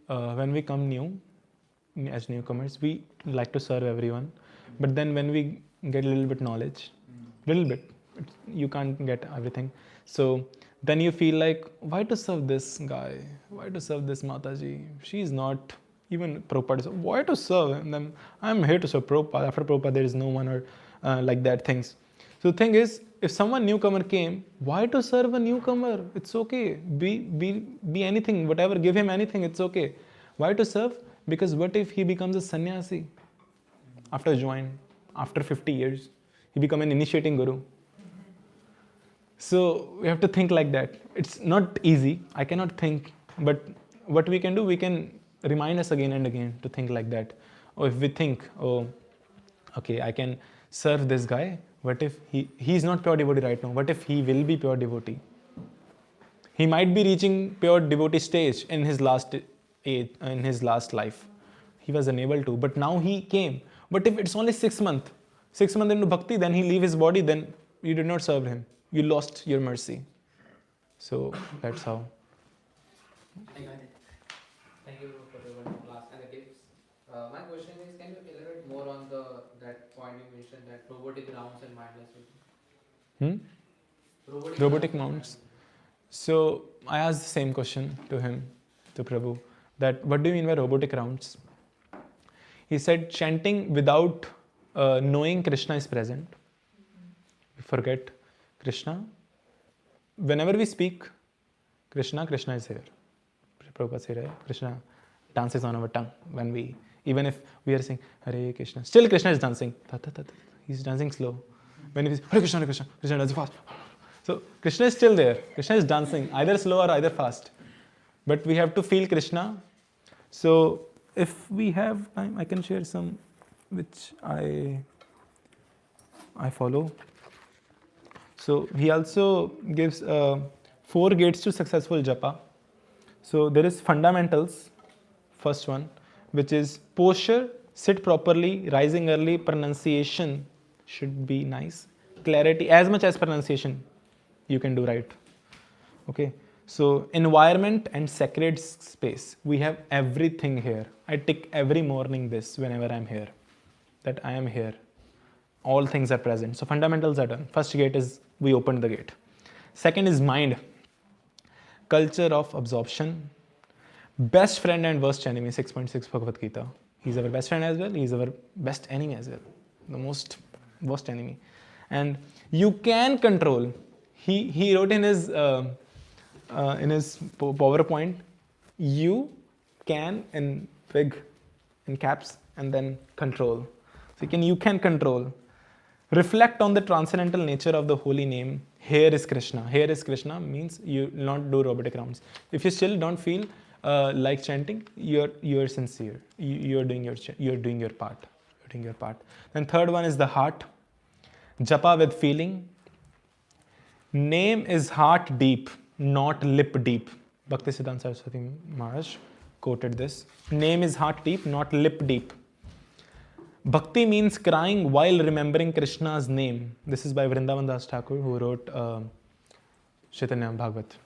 when we come new, as newcomers, we like to serve everyone. But then when we get a little bit knowledge, you can't get everything. So then you feel like, why to serve this guy? Why to serve this Mataji? She's not, even Prabhupada, why to serve them? I'm here to serve Prabhupada. After Prabhupada, there is no one or like that things. So the thing is, if someone newcomer came, why to serve a newcomer? It's okay. Be anything, whatever, give him anything, it's okay. Why to serve? Because what if he becomes a sannyasi after join, after 50 years? He become an initiating guru. So we have to think like that. It's not easy. I cannot think. But what we can do, we can remind us again and again to think like that. Or if we think, oh, okay, I can serve this guy. What if he's not pure devotee right now? What if he will be pure devotee? He might be reaching pure devotee stage in his last age, in his last life. He was unable to, but now he came. But if it's only 6 months into bhakti, then he leave his body, then you did not serve him. You lost your mercy. So that's how. I got it. Thank you for the wonderful class and the tips. My question is, can you elaborate more on that point you mentioned, that robotic rounds and mindless waiting? Robotic mounts. So I asked the same question to him, to Prabhu, that what do you mean by robotic rounds? He said chanting without knowing Krishna is present. We forget Krishna. Whenever we speak Krishna is here. Prabhupada said, Krishna dances on our tongue. Even if we are saying Hare Krishna, still Krishna is dancing. He's dancing slow. When we say Hare Krishna, Krishna does fast. So Krishna is still there. Krishna is dancing, either slow or either fast. But we have to feel Krishna. So if we have time, I can share some which I follow. So he also gives 4 gates to successful japa. So there is fundamentals, first one, which is posture, sit properly, rising early, pronunciation should be nice, clarity, as much as pronunciation you can do right. Okay, so environment and sacred space. We have everything here. I tick every morning this whenever I'm here, that I am here. All things are present. So fundamentals are done. First gate is we opened the gate. Second is mind. Culture of absorption. Best friend and worst enemy, 6.6 Bhagavad Gita. He's our best friend as well. He's our best enemy as well. The most worst enemy. And you can control. He wrote in his PowerPoint, you can in big, in caps, and then control. So you can control. Reflect on the transcendental nature of the holy name. Here is Krishna. Here is Krishna means you will not do robotic rounds. If you still don't feel like chanting, you're sincere. You're doing your part. You're doing your part. Then third one is the heart. Japa with feeling. Name is heart deep, not lip deep. Bhaktisiddhanta Saraswati Maharaj quoted this. Name is heart deep, not lip deep. Bhakti means crying while remembering Krishna's name. This is by Vrindavan Das Thakur, who wrote Chaitanya Bhagavat.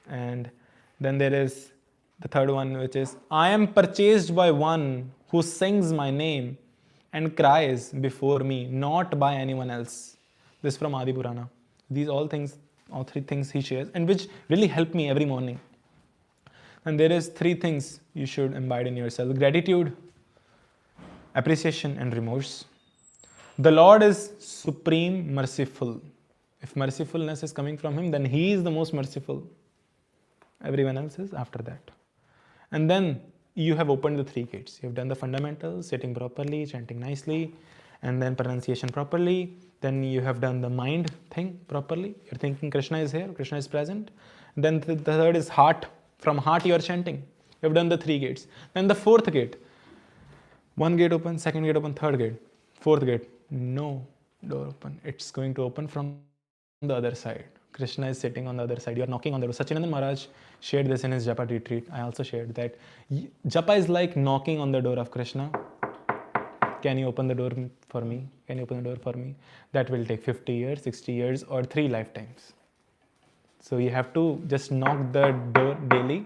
And then there is the third one, which is, I am purchased by one who sings my name and cries before me, not by anyone else. This is from Adi Purana. These all 3 things he shares, and which really help me every morning. And there is 3 things you should imbibe in yourself. Gratitude, appreciation, and remorse. The Lord is supreme merciful. If mercifulness is coming from him, then he is the most merciful. Everyone else is after that. And then you have opened the 3 gates. You have done the fundamentals, sitting properly, chanting nicely, and then pronunciation properly. Then you have done the mind thing properly. You're thinking Krishna is here, Krishna is present. Then the third is heart. From heart you are chanting. You have done the 3 gates. Then the 4th gate. 1 gate open, 2nd gate open, 3rd gate. 4th gate, no door open. It's going to open from the other side. Krishna is sitting on the other side. You are knocking on the door. Sachinandan Maharaj shared this in his Japa retreat. I also shared that Japa is like knocking on the door of Krishna. Can you open the door for me? Can you open the door for me? That will take 50 years, 60 years, or 3 lifetimes. So you have to just knock the door daily.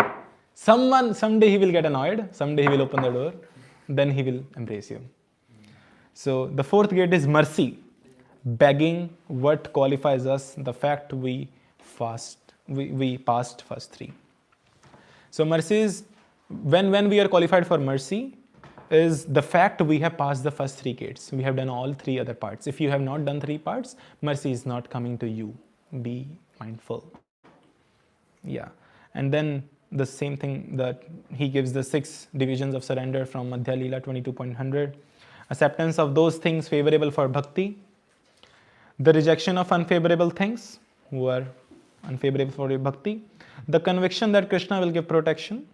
Someday he will get annoyed. Someday he will open the door. Then he will embrace you. So the 4th gate is mercy. Begging what qualifies us, the fact we passed first 3. So mercy is, when we are qualified for mercy, is the fact we have passed the first 3 gates. We have done all 3 other parts. If you have not done 3 parts, mercy is not coming to you. Be mindful. Yeah. And then the same thing that he gives the 6 divisions of surrender from Madhya Leela 22.100. Acceptance of those things favorable for bhakti. The rejection of unfavorable things who are unfavorable for bhakti. The conviction that Krishna will give protection.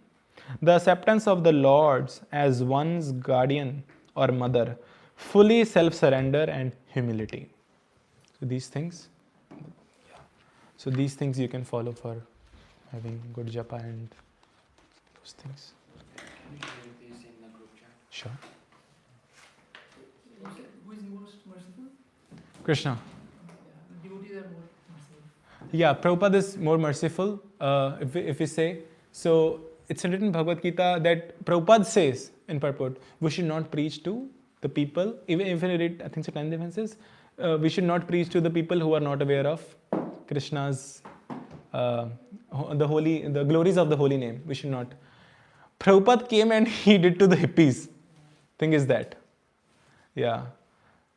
The acceptance of the Lords as one's guardian or mother. Fully self-surrender and humility. So these things. So these things you can follow for having good japa and those things. Can you share this in the group chat? Sure. Who is most merciful? Krishna. Yeah, devotees are more merciful. Yeah, Prabhupada is more merciful. If we say, so it's written in Bhagavad Gita that Prabhupada says in purport, we should not preach to the people, even if we read, I think so 10 differences, we should not preach to the people who are not aware of Krishna's, the glories of the holy name. We should not. Prabhupada came and he did to the hippies. Thing is that. Yeah.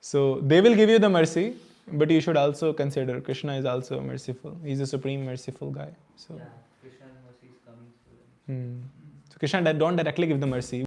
So they will give you the mercy, but you should also consider Krishna is also merciful. He's a supreme merciful guy. So, Yeah, Krishna's mercy is coming through them. So Krishna don't directly give the mercy.